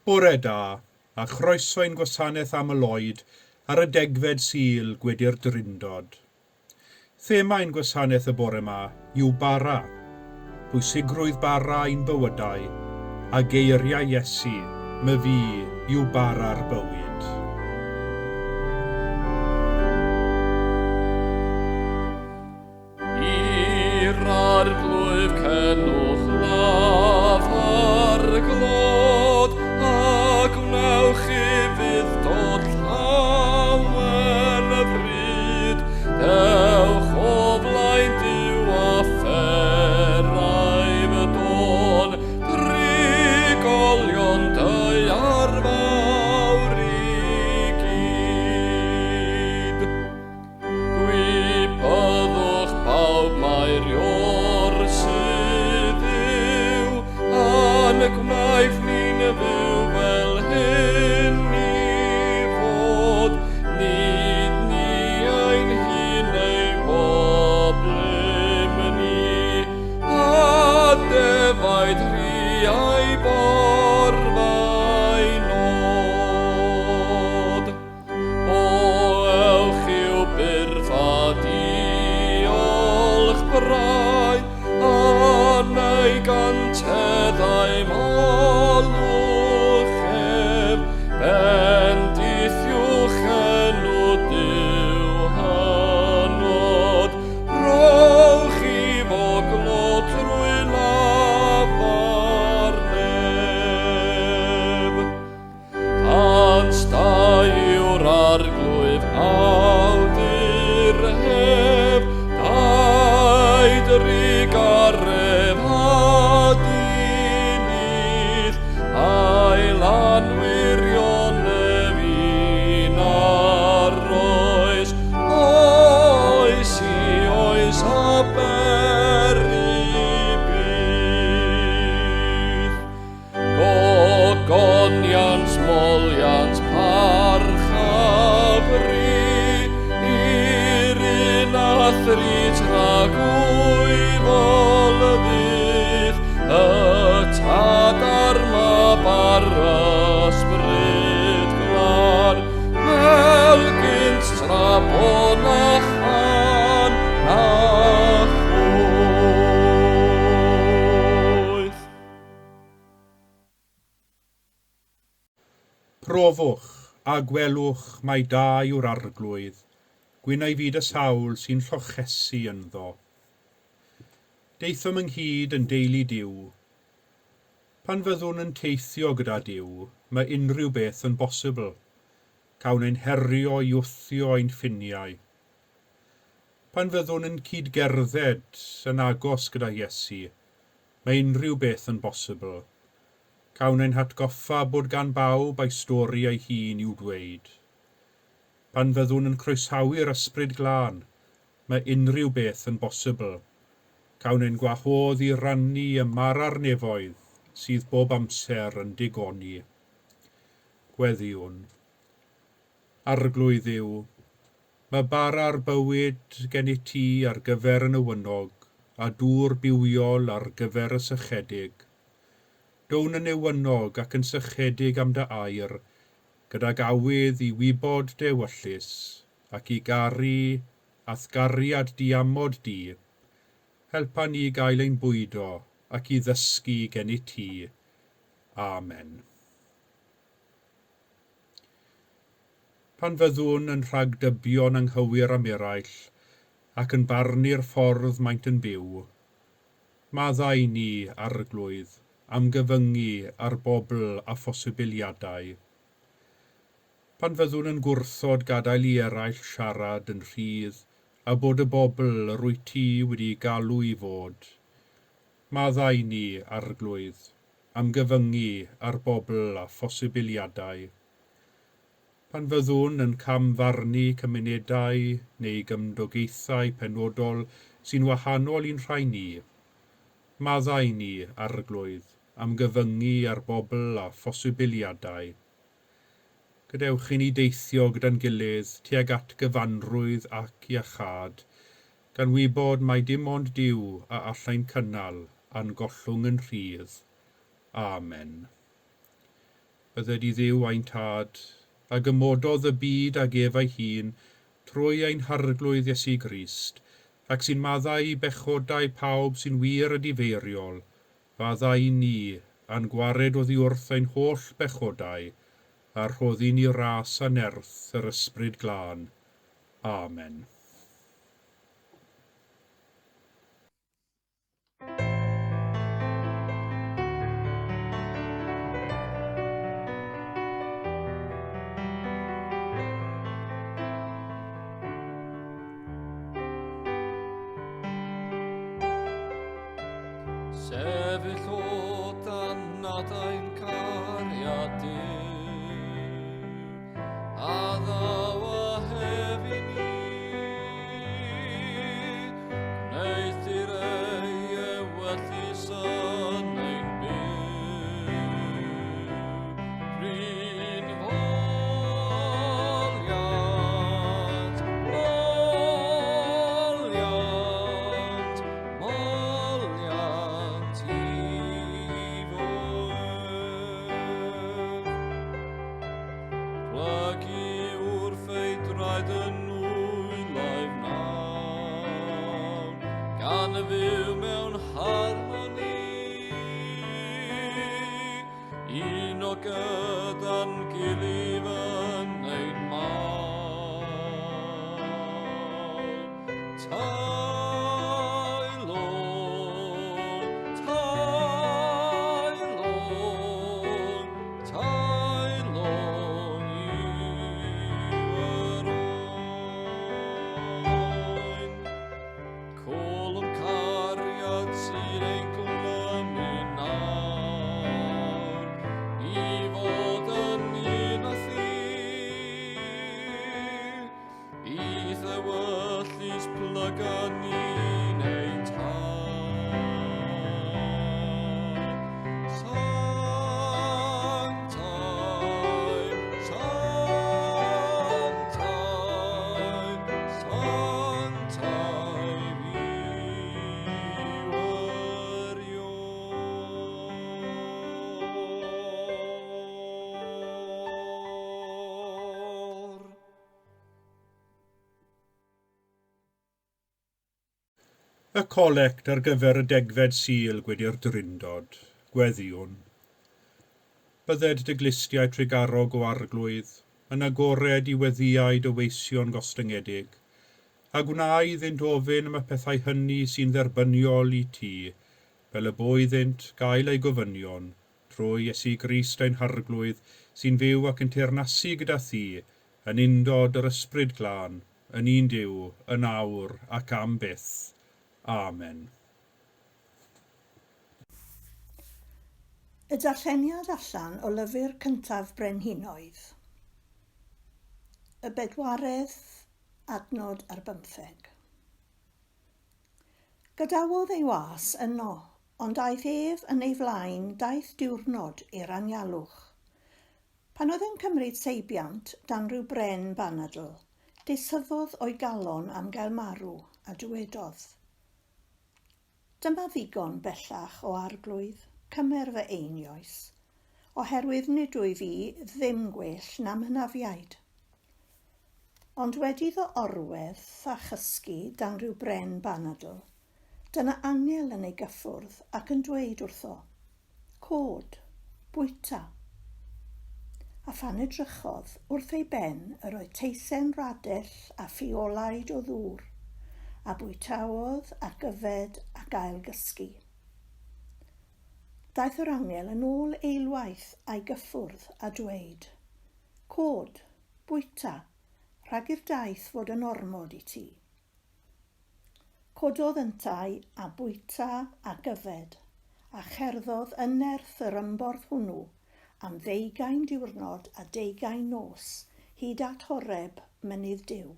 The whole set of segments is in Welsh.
Bore da, a chroeso i'n Gwasanaeth Aml Oed ar y 10fed Sul Gwedi'r Drindod. Thema ein gwasanaeth y bore yma yw bara, pwysigrwydd bara ein bywydau, a geiriau Iesu, my fi yw bara'r bywyd. I'r arglwydd cennwch lafar glod, a gwnewch I fydd dod llawen y fryd. Dewch o flaen Duw a pherau fy dôn, drigolion deiar fawr I gyd. Gwybyddwch pawb mae'r ior sydd yw, a'n gwnaeth ni'n fyw fel hyn I fod. Nid ni ein hun ein boblym ni, a defaid rhiau borfau nod. O ewch i'w byrfa diolch brau, a neu ganteddau molwch ef, bendithiwch enw Duw hanod, rowch I foglod trwy lafar neb. Cant da yw'r arglwydd awdur heb, daid rigaref a dinydd, a'i lanwirion fi'n arroes, oes I oes a beri bydd. Gogonians, molians, parch a bri, i'r un a thri tragwyddol fydd, y tadar ma bara ysbryd glân, melgynt tra bon a chan a chwyth. Profwch a gwelwch mai da yw'r arglwydd, gwynau fyd y sawl sy'n llochesu ynddo. Deithom ynghyd yn deulu Duw. Pan fyddwn yn teithio gyda Duw, mae unrhyw beth yn bosibl. Cawn ein herio I wthio ein ffiniau. Pan fyddwn yn cydgerdded yn agos gyda Iesu, mae unrhyw beth yn bosibl. Cawn ein hatgoffa bod gan bawb ei stori ei hun i'w dweud. Pan fyddwn yn croesawu'r ysbryd glân, mae unrhyw beth yn bosibl. Cawn ein gwahodd I rannu y mara'r nefoedd sydd bob amser yn digoni. Gweddiwn. Arglwydd yw, mae bara'r bywyd gen I ti ar gyfer y newynog, a dŵr bywiol ar gyfer y sychedig. Down yn newynog ac yn sychedig am dy air, gydag awydd I wybod dewyllus, ac I garu athgariad diamod di, helpa ni gael ein bwydo ac I ddysgu gen I ti. Amen. Pan fyddwn yn rhagdybion anghywir am eraill ac yn barnu'r ffordd maent yn byw, maddau ni arglwydd am gyfyngu ar bobl a phosibiliadau. Pan fyddwn yn gwrthod gadael I eraill siarad yn rhydd a bod y bobl yr wyt ti wedi galw I fod, maddau ni arglwydd am gyfyngu ar bobl a phosibiliadau. Pan fyddwn yn camfarnu cymunedau neu gymdogaethau penodol sy'n wahanol i'n rhai ni, maddau ni arglwydd am gyfyngu ar bobl a phosibiliadau. Gadewch I ni deithio gyda'n gilydd tuag at gyfanrwydd ac iachad, gan wybod mai dim ond Duw a allai'n cynnal a'n gollwng yn rhydd. Amen. ydded i Dduw ein tad, a gymododd y byd ag ef ei hun trwy ein harglwydd Iesu Grist, ac sy'n maddau i bechodau pawb sy'n wir a difeiriol, faddau ni, a'n gwared oddi wrth ein holl bechodau, a rhoddi ni ras a nerth yr ysbryd glân. Amen. Sefyll o dan adain cariadur, a ddaw a hefi ni, gwneud i'r ei ewyllus yn ein byw. Rhin foliant, moliant, moliant i fwyf. Plygu wrth ei draed yn wylaif nawr, gan y fyw mewn harmoni, un o gyda'n gilydd yn ein mawr. Tailo, tailo, tailo i'w oen. Colwm cariad sy'n ein glymu nawr, i fod yn un a thi, i ddewyllus plygan ni'n ei tad. Sanctae, sanctae, sanctae fiwerior. Y colect ar gyfer y degfed Sul gwedi'r Drindod, gweddiwn. Bydded dyglustiau trigarog o arglwydd, yn agored i weddiau dyweision gostyngedig, a gwna iddynt ofyn am y pethau hynny sy'n dderbyniol i ti, fel y boeddynt gael ei gofynion, trwy Iesu Grist ein harglwydd sy'n fyw ac yn teyrnasu gyda thi, yn undod yr ysbryd glân, yn un Duw, yn awr ac am byth. Amen. Y darlleniad allan o lyfr cyntaf Brenhinoedd. Y bedwaredd, adnod ar 15. Gadawodd ei was yno, ond aeth ef yn ei flaen daeth diwrnod i'r anialwch. Pan oedd e'n cymryd seibiant dan rhyw bren banadl, desyfodd o'i galon am gael marw a dywedodd: Dyma ddigon bellach o arglwydd, cymer fy einioes, oherwydd nid wyf fi ddim gwell nam hynafiaid. Ond wedi ddo orwedd a chysgu dan rhyw bren banadl, dyna angel yn ei gyffwrdd ac yn dweud wrtho: Cod, bwyta. A phan edrychodd wrth ei ben yr oedd teisen radell a ffïolaid o ddŵr, a bwytawodd ac yfed ac ailgysgu. Daeth yr angel yn ôl eilwaith a'i gyffwrdd a dweud: Cod, bwyta, rhag i'r daith fod yn ormod i ti. Cododd yntai a bwyta ac yfed, a cherddodd yn nerth yr ymborth hwnnw am 20 diwrnod a 20 nos, hyd at Horeb, mynydd Duw.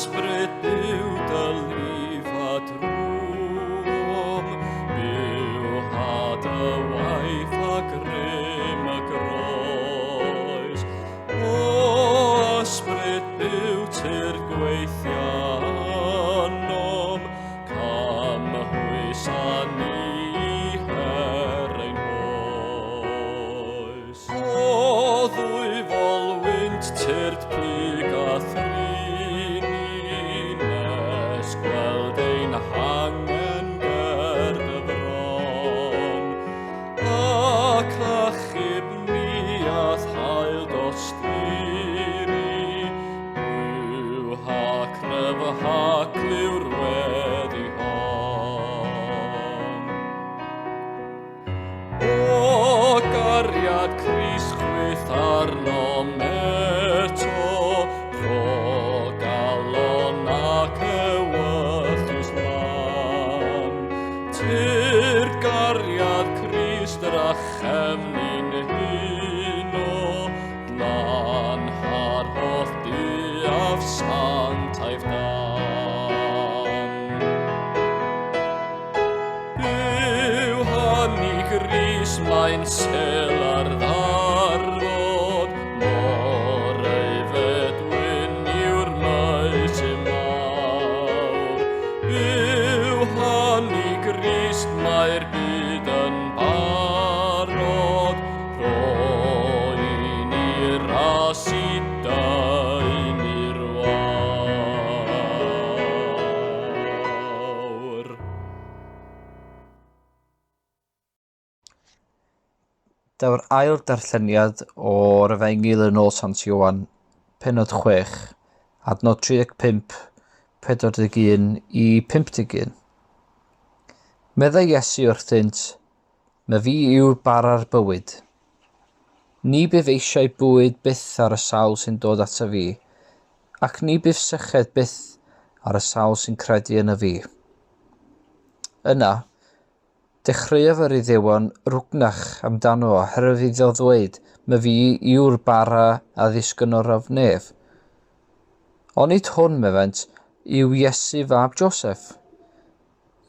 ysbryd byw dy lif a drwm, byw had y waith a grym y groes. O ysbryd byw tir gweithianom, cam hwys a ni her ein hoes. O ddwy folwynt tyrd plyg a thrini, nes gweld ein hangen ger dy fron. Ac achub ni ath hael dostiri, bwyw ha cryf ha cliwr wedi hon. O gariad Cris chwyth arno meto, ro galon ac ewyllus lan. Tir gariad Cris drachem ni'n huno, lan har holl diaf Sant aif dan. Byw hynny Gris mae'n sel ar ddarfod, mor eifed wyn yw'r maes y mawr. Byw hynny Gris mae'r byd yn barod, roi'n i'r ras i dain i'r wawr. Daw'r ail darlleniad o'r Efengyl yn ôl Sant Ioan, pennod 6, adnod 35, 41 i 51. Meddai Iesu wrthynt, "Ma fi yw'r bara'r bywyd. Ni bydd eisiau bwyd byth ar y sawl sy'n dod ata fi, ac ni bydd syched byth ar y sawl sy'n credu yn y fi." Yna, dechreuaf yr Iddewon rwgnach amdano oherwydd iddo ddweud, "Ma fi yw'r bara a ddisgynnor of nef." Ond nid hwn, meddent, yw Iesu fab Joseph.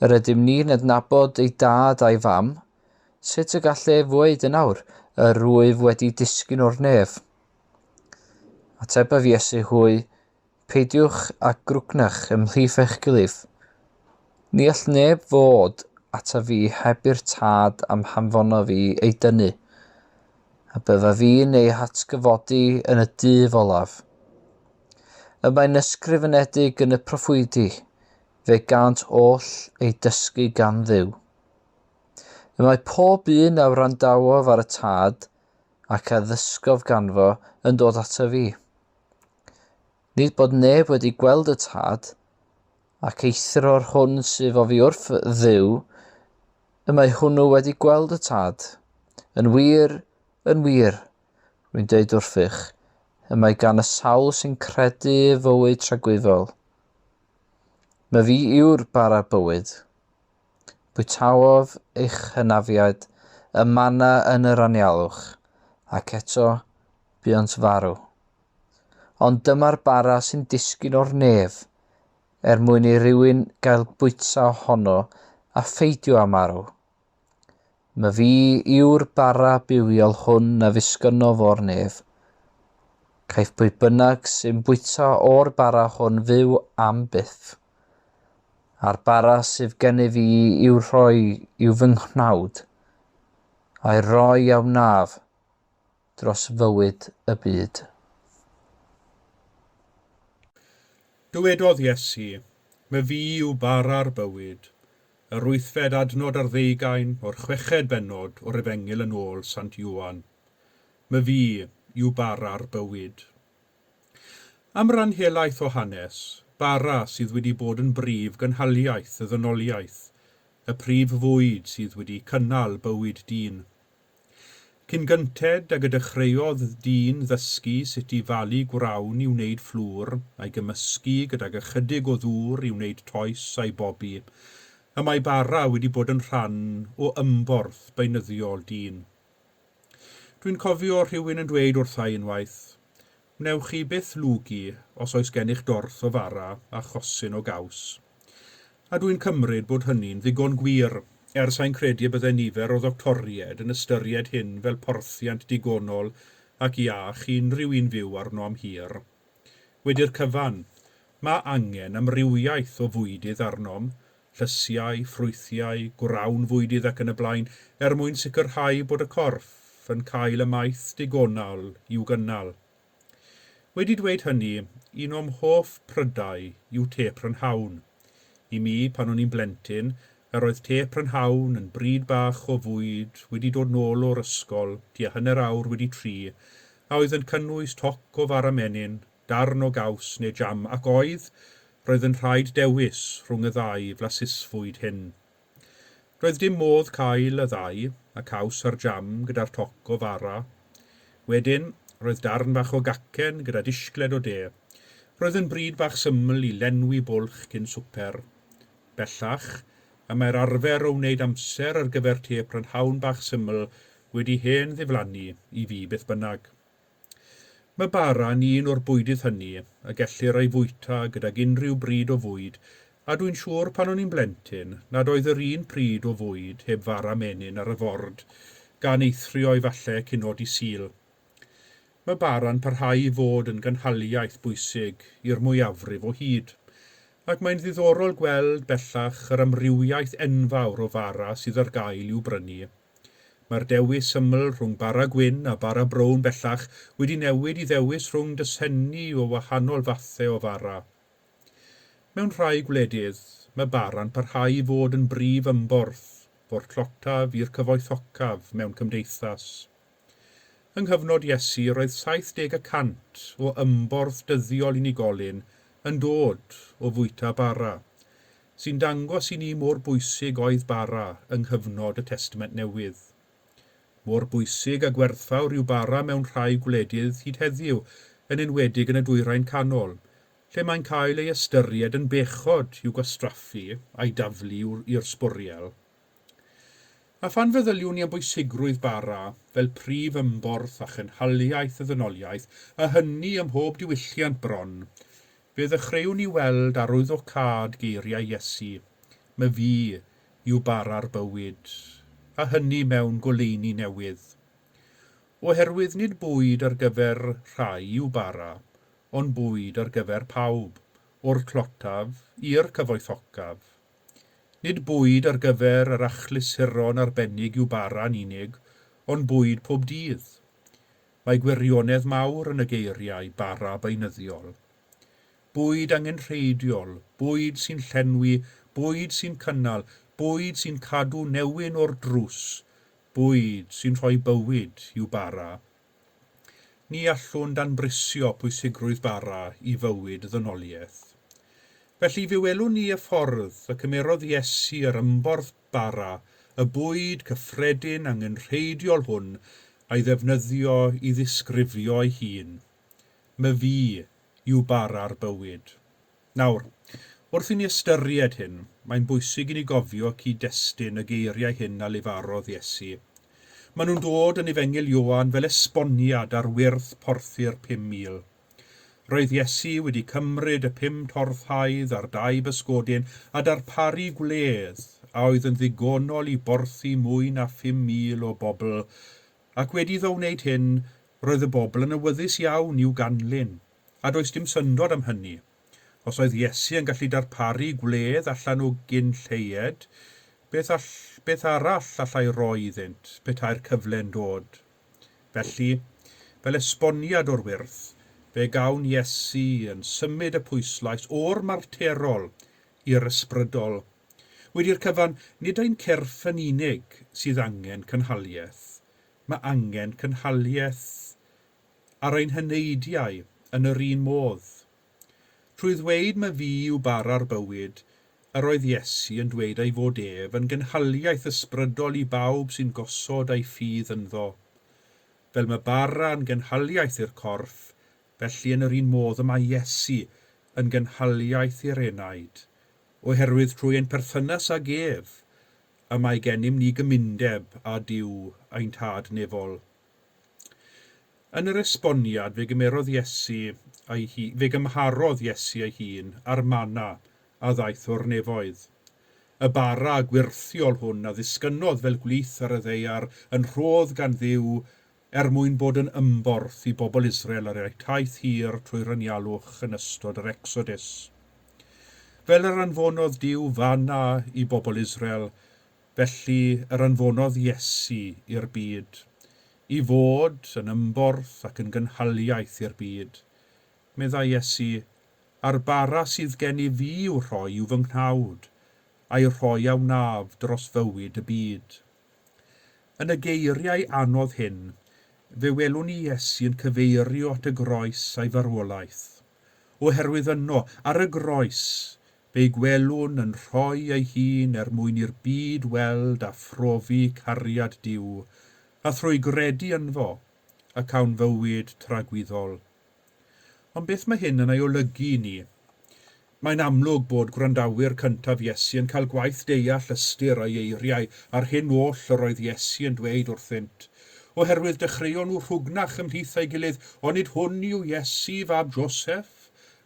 Yr ydym ni'n adnabod ei dad a'i fam, sut y gall e fwyd yn awr, yr rwyf wedi disgyn o'r nef? Atebaf Iesu hwy, "Peidiwch â grwgnach ymhlith eich gilydd. Ni all neb fod ata fi heb i'r tad am hanfona fi ei dynnu, a bydda fi'n ei hatgyfodi yn y dydd olaf. Y mae'n ysgrifenedig yn y proffwydi, fe gant oll ei dysgu gan Dduw. Y mae pob un a wrandawodd ar y tad ac a ddysgodd ganddo yn dod ata fi. Nid bod neb wedi gweld y tad, ac eithro'r hwn sydd o fi wrth Dduw, y mae hwnnw wedi gweld y tad. Yn wir, rwy'n dweud wrthych, y mae gan y sawl sy'n credu y fywyd tragwyddol. Ma fi yw'r bara bywyd. Bwytawodd eich hynafiad y manna yn yr anialwch, ac eto buont farw. Ond dyma'r bara sy'n disgyn o'r nef, mwyn i rywun gael bwyta ohono a pheidio â marw. Ma fi yw'r bara bywiol hwn a ddisgynnodd o'r nef. Caiff pwy bynnag sy'n bwyta o'r bara hwn fyw am byth. A'r bara sydd gen i fi i'w rhoi yw fy nghnawd, a'i roi a wnaf dros fywyd y byd. Dywedodd Iesu, "Ma fi yw bara'r bywyd." Yr wythfed adnod ar 20 o'r 6 bennod o'r Efengyl yn ôl Sant Ioan. Ma fi yw bara'r bywyd. Am ran helaeth o hanes, bara sydd wedi bod yn brif gynhaliaeth y ddynoliaeth, y prif fwyd sydd wedi cynnal bywyd dyn. Cyn gynted ag y dechreuodd dyn ddysgu sut i falu gwrawn i wneud fflwr a'i gymysgu gydag ychydig o ddŵr i wneud toes a'i bobi, y mae bara wedi bod yn rhan o ymborth beunyddiol dyn. Dwi'n cofio rhywun yn dweud wrthai unwaith, Wnewch chi byth lwgu os oes gennych dorth o fara a chosyn o gaws. A dwi'n cymryd bod hynny'n ddigon gwir, sa'n credu y bydde nifer o ddoctoried yn ystyried hyn fel porthiant digonol ac iach i unrhyw un fyw arno am hir. Wedi'r cyfan, mae angen amrywiaeth o fwydydd arnom, llysiau, ffrwythiau, gwrawn fwydydd ac yn y blaen, mwyn sicrhau bod y corff yn cael y maith digonol i'w gynnal. Wedi dweud hynny, un o'm hoff prydau yw te prynhawn. I mi, pan o'n i'n blentyn, yr oedd te prynhawn yn bryd bach o fwyd wedi dod nôl o'r ysgol, tua hanner awr wedi 3, a oedd yn cynnwys toc o fara menyn, darn o gaws neu jam, ac roedd yn rhaid dewis rhwng y ddau flasysfwyd hyn. Roedd dim modd cael y ddau, a caws a'r jam gyda'r toc o fara. Wedyn, roedd darn bach o gacen gyda disgled o de. Roedd yn bryd bach syml i lenwi bwlch cyn swper. Bellach, a mae'r arfer o wneud amser ar gyfer te prynhawn bach syml wedi hen ddiflannu i fi beth bynnag. Mae bara'n un o'r bwydydd hynny a gellir ei fwyta gydag unrhyw bryd o fwyd, a dwi'n siŵr pan o'n i'n blentyn nad oedd yr un pryd o fwyd heb fara menyn ar y ford, gan eithrio efallai cynod i sul. Mae bara'n parhau i fod yn gynhaliaeth bwysig i'r mwyafrif o hyd, ac mae'n ddiddorol gweld bellach yr amrywiaeth enfawr o fara sydd ar gael i'w brynu. Mae'r dewis syml rhwng bara gwyn a bara brown bellach wedi newid i ddewis rhwng dysenni o wahanol fathau o fara. Mewn rhai gwledydd, mae bara'n parhau i fod yn brif ymborth, o'r clotaf i'r cyfoethocaf mewn cymdeithas. Yng nghyfnod Iesu roedd 70% o ymborth dyddiol unigolyn yn dod o fwyta bara, sy'n dangos i ni mor bwysig oedd bara yng nghyfnod y Testament Newydd. Mor bwysig a gwerthfawr yw bara mewn rhai gwledydd hyd heddiw, yn enwedig yn y Dwyrain Canol, lle mae'n cael ei ystyried yn bechod i'w gwastraffu a'i daflu i'r sbwriel. A phan feddyliwn ni am bwysigrwydd bara fel prif ymborth a chynhaliaeth y ddynoliaeth, a hynny ym mhob diwylliant bron, fe ddechreuwn ni weld arwyddocâd geiriau Iesu, my fi yw bara'r bywyd, a hynny mewn goleuni newydd. Oherwydd nid bwyd ar gyfer rhai yw bara, ond bwyd ar gyfer pawb, o'r clotaf i'r cyfoethocaf. Nid bwyd ar gyfer yr achlysuron arbennig yw bara'n unig, ond bwyd pob dydd. Mae gwirionedd mawr yn y geiriau bara beunyddiol. Bwyd angenrheidiol, bwyd sy'n llenwi, bwyd sy'n cynnal, bwyd sy'n cadw newyn o'r drws, bwyd sy'n rhoi bywyd i'w bara. Ni allwn danbrisio pwysigrwydd bara i fywyd ddynoliaeth. Felly fe welwn ni y ffordd y cymerodd Iesu yr ymborth bara, y bwyd cyffredin angenrheidiol hwn, a'i ddefnyddio i ddisgrifio ei hun. My fi yw bara'r bywyd. Nawr, wrth i ni ystyried hyn, mae'n bwysig i ni gofio cyd-destun y geiriau hyn a lefarodd Iesu. Maen nhw'n dod yn Efengil Ioan fel esboniad ar wyrth porthu'r 5,000. Roedd Iesu wedi cymryd y 5 torthaidd a'r 2 bysgodyn a darparu gwledd a oedd yn ddigonol i borthu mwy na 5,000 o bobl, ac wedi iddo wneud hyn, roedd y bobl yn awyddus iawn i'w ganlyn, a does dim syndod am hynny. Os oedd Iesu yn gallu darparu gwledd allan o gyn lleied, beth arall allai roi iddynt petai'r cyfle'n dod. Felly, fel esboniad o'r wyrth, fe gawn Iesu yn symud y pwyslais o'r marterol i'r ysbrydol. Wedi'r cyfan, nid ein cyrff yn unig sydd angen cynhaliaeth. Mae angen cynhaliaeth ar ein hyneidiau yn yr un modd. Trwy ddweud my fi yw bara'r bywyd, yr oedd Iesu yn dweud ei fod ef yn gynhaliaeth ysbrydol i bawb sy'n gosod ei ffydd ynddo. Fel mae bara yn gynhaliaeth i'r corff, felly yn yr un modd y mae Iesu yn gynhaliaeth i'r enaid, oherwydd trwy ein perthynas ag ef, a mae gennym ni gymundeb a Duw ein tad nefol. Yn yr esboniad fe gymharodd Iesu ei hun ar manna a ddaeth o'r nefoedd. Y bara gwirthiol hwn a ddisgynnodd fel gwlith ar y ddeiar yn rhodd gan Dduw mwyn bod yn ymborth i bobl Israel ar eu taith hir trwy'r anialwch yn ystod yr Exodus. Fel yr anfonodd Duw fanna i bobl Israel, felly yr anfonodd Iesu i'r byd, i fod yn ymborth ac yn gynhaliaeth i'r byd. Meddai Iesu, a'r bara sydd gen I fi i'w rhoi yw fy nghnawd, a'i rhoi a wnaf dros fywyd y byd. Yn y geiriau anodd hyn, fe welwn ni Iesu yn cyfeirio at y groes a'i farwolaeth. Oherwydd yno, ar y groes, fe'i gwelwn yn rhoi ei hun mwyn i'r byd weld a phrofi cariad Duw, a thrwy gredu ynddo, ac cawn fywyd tragwyddol. Ond beth mae hyn yn ei olygu I ni? Mae'n amlwg bod gwrandawyr cyntaf Iesu yn cael gwaith deall ystyr ei eiriau a'r hyn oll yr oedd Iesu yn dweud wrthynt, oherwydd dechreuon nhw rhwgnach ymhlith ei gilydd, ond nid hwn yw Iesu fab Joseph,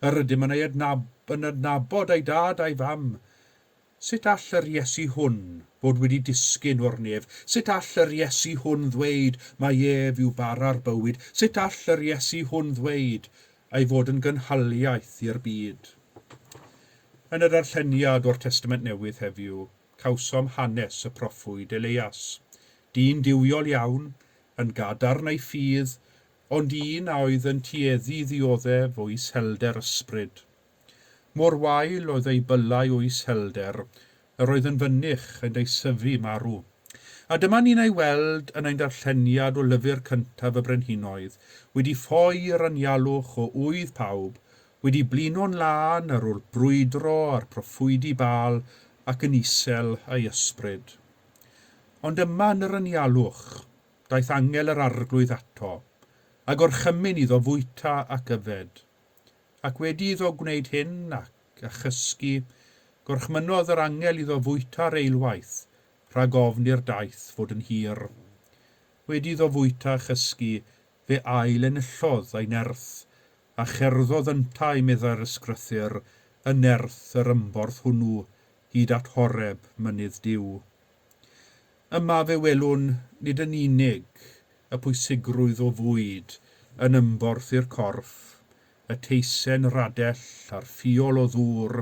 yr ydym yn adnabod ei dad a'i fam. Sut all yr Iesu hwn bod wedi disgyn o'r nef? Sut all yr Iesu hwn ddweud mae ef yw bara'r bywyd? Sut all yr Iesu hwn ddweud ei fod yn gynhaliaeth i'r byd? Yn y darlleniad o'r Testament Newydd heddiw, cawsom hanes y proffwyd Elias, dyn diwiol iawn, yn gadarn ei ffydd, ond un a oedd yn tueddu ddioddef o ishelder ysbryd. Mor wael oedd ei bylai o ishelder, yr oedd yn fynnych yn ei syfu marw. A dyma ni'n ei weld yn ein darlleniad o lyfr cyntaf y brenhinoedd, wedi ffoi'r anialwch o wydd pawb, wedi blino'n lan ar ôl brwydro a'r proffwydi bal ac yn isel ei ysbryd. Ond yma yn yr anialwch, daeth angel yr arglwydd ato, a gorchymyn iddo fwyta ac yfed. Ac wedi iddo gwneud hyn ac a chysgu, gorchmynodd yr angel iddo fwyta'r eilwaith, rhag ofn i'r daith fod yn hir. Wedi iddo fwyta a chysgu, fe ail enillodd ei nerth, a cherddodd ynta I meddai'r ysgrythyr, y nerth yr ymborth hwnnw, hyd at Horeb mynydd Duw. Yma fe welwn nid yn unig y pwysigrwydd o fwyd yn ymborth i'r corff, y teisen radell a'r ffiol o ddŵr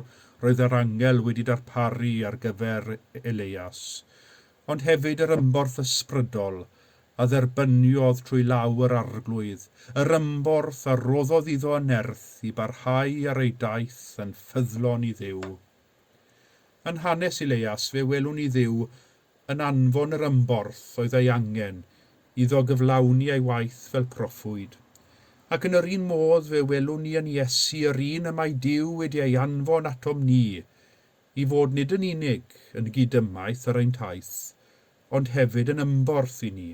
roedd yr angel wedi darparu ar gyfer Elias, ond hefyd yr ymborth ysbrydol a dderbyniodd trwy law yr arglwydd, yr ymborth a roddodd iddo y nerth I barhau ar ei daith yn ffyddlon I Dduw. Yn hanes Elias fe welwn ni Dduw yn anfon yr ymborth oedd ei angen iddo gyflawni ei waith fel proffwyd. Ac yn yr un modd fe welwn ni yn Iesu yr un y mae Duw wedi ei anfon atom ni, I fod nid yn unig yn gydymaith ar ein taith, ond hefyd yn ymborth I ni,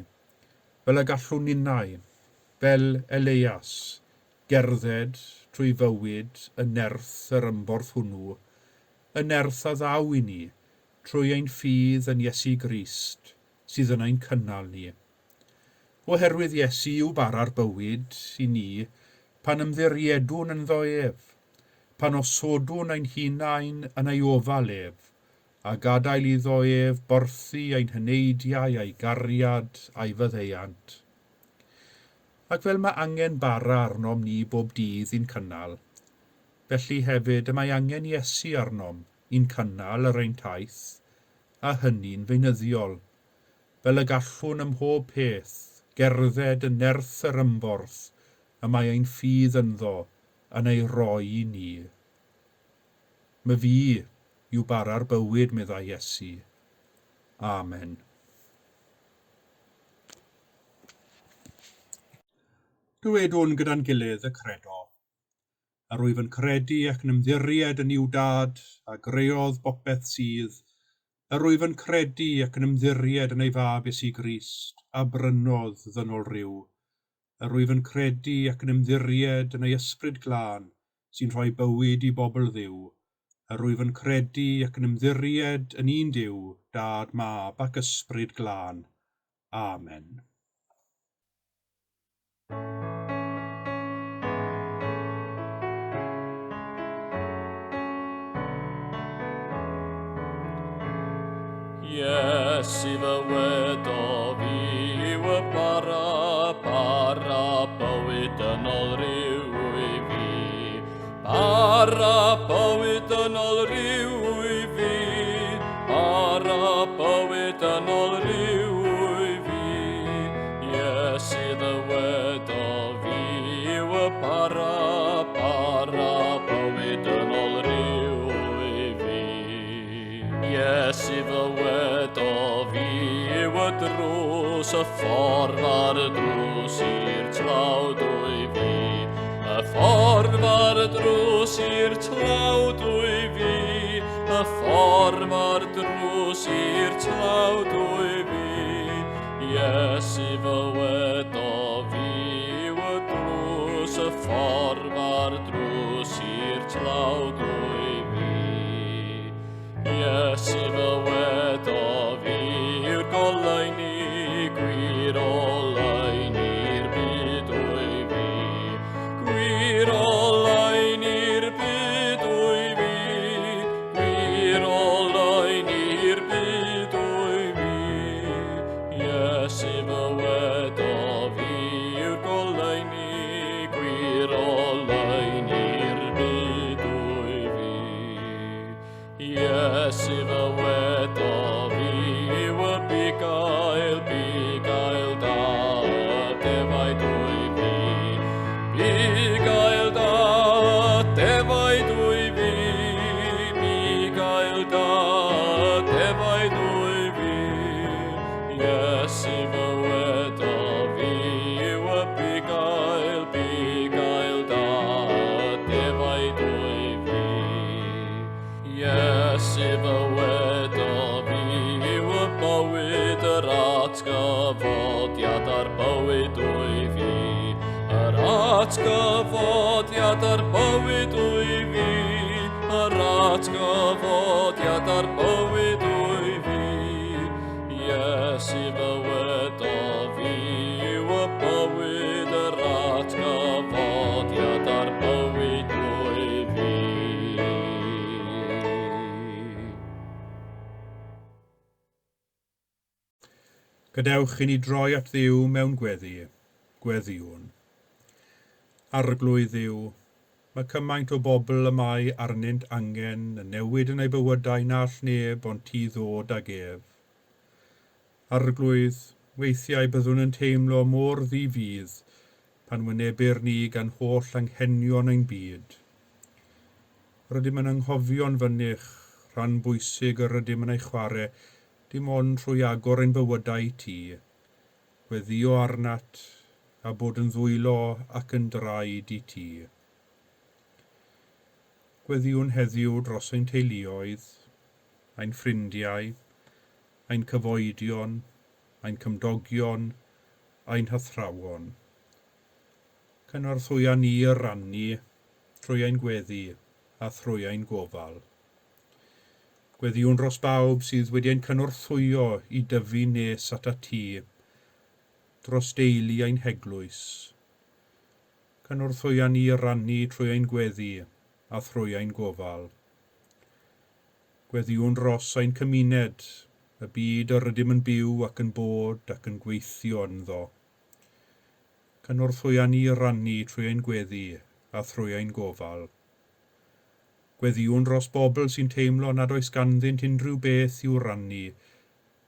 fel y gallwn ninnau, fel Elias, gerdded trwy fywyd y nerth yr ymborth hwnnw, y nerth a ddaw I ni, trwy ein ffydd yn Iesu Grist, sydd yn ein cynnal ni. Oherwydd Iesu yw bara'r bywyd I ni, pan ymddiriedwn yn ef, pan osodwn ein hunain yn ei ofal ef, a gadael iddo ef borthu ein hyneidiau a'i gariad a'i fyddeiant. Ac fel mae angen bara arnom ni bob dydd i'n cynnal, felly hefyd y mae angen Iesu arnom i'n cynnal yr ein taith, a hynny'n feunyddiol, fel y gallwn ym mhob peth gerdded y nerth yr ymborth y mae ein ffydd ynddo yn ei roi I ni. My fi yw bara'r bywyd, meddai Iesu. Amen. Dywedwn gyda'n gilydd y credo. Ar wyf yn credu ac yn ymddiried yn i'w dad a greodd bopeth sydd, ar wyf yn credu ac yn ymddiried yn ei fab Iesu Grist a brynodd ddynol ryw, ar wyf yn credu ac yn ymddiried yn ei ysbryd glân sy'n rhoi bywyd I bobl Dduw, ar wyf yn credu ac yn ymddiried yn un Duw, Dad, Mab ac ysbryd glân. Amen. Iesu fy wedo fi yw y para bywyd yn ôl rhyw i fi. Para bywyd yn ôl rhyw i fi. Para bywyd yn ôl rhyw i fi. Iesu fy wedo fi yw y para bywyd yn ôl rhyw i fi. Iesu fy wedo fi yw y drws, y ffordd a'r drws i'r tlawd wy fi. Y ffordd a'r drws i'r tlawd wy fi. Y ffordd a'r drws i'r tlawd wy fi. Iesu fy wedo fi yw y drws, y ffordd a'r drws i'r tlawd wy fi. Iesu fy wedo fi yw'r goleuni, gwir olaen i'r byd wy fi. Gwir olaen i'r byd wy fi. Gwir olaen i'r byd wy fi. Iesu fy wedo fi yw'r goleuni, gwir olaen i'r byd wy fi. Iesu fy wedo fi yw y bigael da, y defaid wy fi. Bigael da, defaid wy fi. Bigael da, defaid wy fi. Iesu fy wedo fi yw y bigael da, defaid wy fi. Iesu fy wedo fi yw y bywyd, yr atgyfodiad a'r bywyd wy fi. Yr atgyfodiad a'r bywyd wy fi. Yr atgyfodiad a'r bywyd wy fi. Iesu fy wedo fi yw y bywyd, yr atgyfodiad a'r bywyd wy fi. Gadewch i ni droi at Dduw mewn gweddi, gweddiwn. Arglwydd Dduw, mae cymaint o bobl y mae arnynt angen yn newid yn ei bywydau na all neb ond ti ddod ag ef. Arglwydd, weithiau byddwn yn teimlo mor ddifydd pan wynebir ni gan holl anghenion ein byd. Rydym yn anghofio'n fynych rhan bwysig yr rydym yn ei chwarae dim ond trwy agor ein bywydau ti, gweddio arnat a bod yn ddwylo ac yn draed i ti. Gweddiwn heddiw dros ein teuluoedd, ein ffrindiau, ein cyfoedion, ein cymdogion, ein hathrawon. Cynorthwya ni y rannu trwy ein gweddi a thrwy ein gofal. Gweddiwn dros bawb sydd wedi ein cynorthwyo i dyfu nes at y ti, dros deulu ein Eglwys. Cynorthwya ni i rannu trwy ein gweddi a thrwy ein gofal. Gweddiwn dros ein cymuned, y byd yr ydym yn byw ac yn bod ac yn gweithio ynddo. Cynorthwya ni i rannu trwy ein gweddi a thrwy ein gofal. Gweddiwn dros bobl sy'n teimlo nad oes ganddynt unrhyw beth i'w rannu,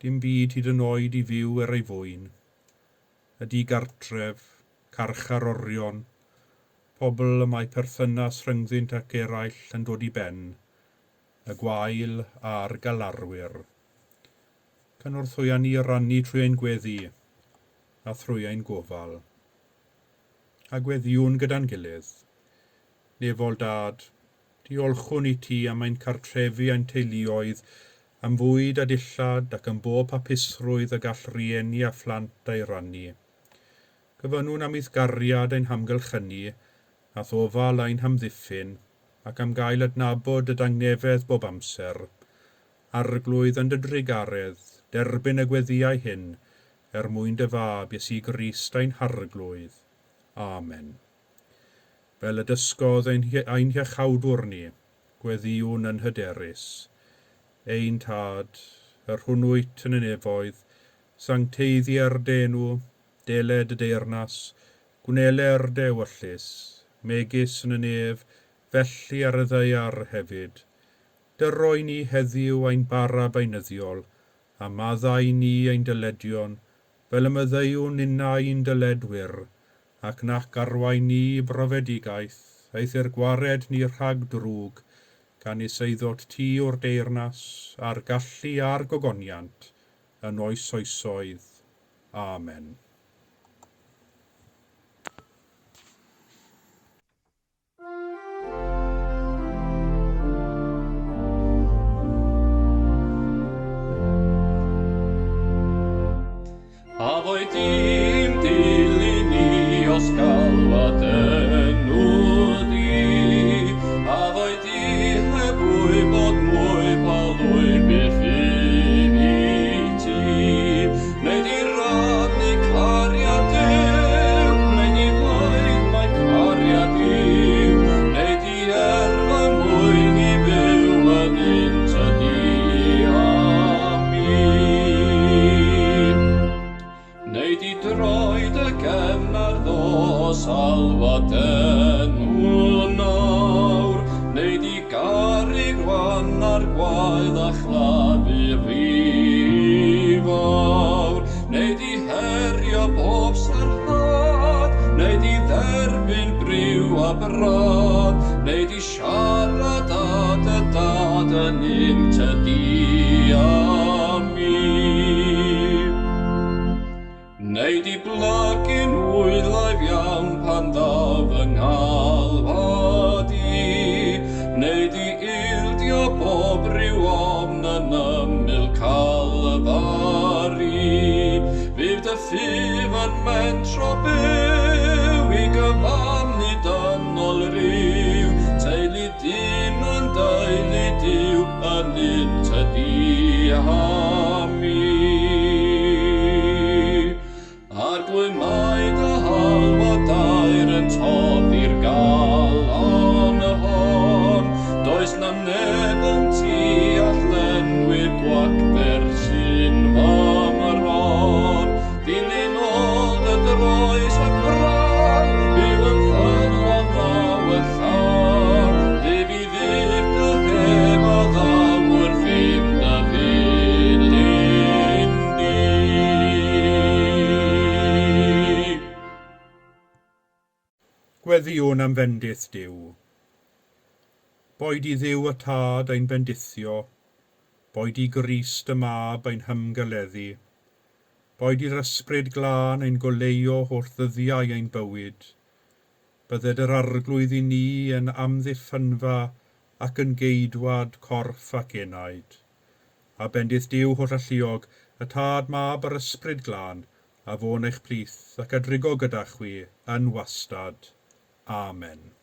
dim byd hyd yn oed i fyw er ei fwyn. Y digartref, carcharorion, pobl y mae perthynas rhyngddynt ac eraill yn dod i ben, y gwael a'r galarwyr. Cynorthwya ni rannu trwy ein gweddi a thrwy ein gofal. A gweddiwn gyda'n gilydd. Nefol Dad, diolchwn i ti am ein cartrefi ein teuluoedd, am fwyd a dillad ac am bob hapusrwydd y gall rieni a phlant ei rannu. Cyfynwn am eithgariad ein hamgylchynu, a thofal ein hamddiffyn, ac am gael adnabod y dangnefedd bob amser. Arglwydd yn dy drigaredd, derbyn y gweddiau hyn, mwyn dy fab Iesu Grist ein harglwydd. Amen. Fel y dysgodd ein hiachawdwr ni, gweddiwn yn hyderus. Ein Tad, yr hwnnwyt yn y nefoedd, sancteiddiau'r denw, deled y deyrnas, gwnele'r dewyllus, megis yn y nef, felly ar y ddeiar hefyd. Dyroi ni heddiw ein bara beinyddiol, a maddau ni ein dyledion, fel y myddeiwn unna i'n dyledwyr, ac nac arwain ni brofedigaeth, eithir gwared ni rhag drwg, gan is eiddod ti o'r deyrnas, a'r gallu a'r gogoniant, yn oes oesoedd. Amen. A foi dim dilyn ni os galwad enw di, a foi di hebwy bod mwy palwy byth i ti. Neu di rannu cariad Duw, neu di flaen mae cariad Duw, neu di erfa mwy ni byw yn unta di a mi. Neu di droed y gefnar ddo salwad enw nawr, neu di garig rwan ar gwaed a chlafu rhi fawr, neu di herio bob sarhad, neu di dderbyn briw a brad, neu di siarad a dy dad yn unta di a mi. Neu di blygu'n wylaif iawn pan ddaf yng nghalwad i, neu di ildio bob ryw ofn yn ymyl calfari. Fydd dy ffydd yn mentro byw i gyfannu dynol ryw, teulu dyn yn deulu diw yn unta di a mi. Ar gwymaid a halwad dair yn toddi'r galon hon, does na neb yn ti allenwyr gwagder sy'n famron. Dilyn old y droes a bran, byw yn ffyrlon law y llaw, ddefi ddyr dy heb a ddawr ddim dy ddilyn di. Gweddiwn am fendith Duw. Boed i Dduw y tad ein bendithio, boed i Grist y mab ein hymgeleddi, boed i'r ysbryd glân ein goleio wrth ddyddiau ein bywyd, bydded yr arglwydd i ni yn amddiffynfa ac yn geidwad corff ac enaid. A bendith Duw holl alluog, y tad mab yr ysbryd glân, a fo'n eich plith ac a drigo gyda chwi yn wastad. Amen.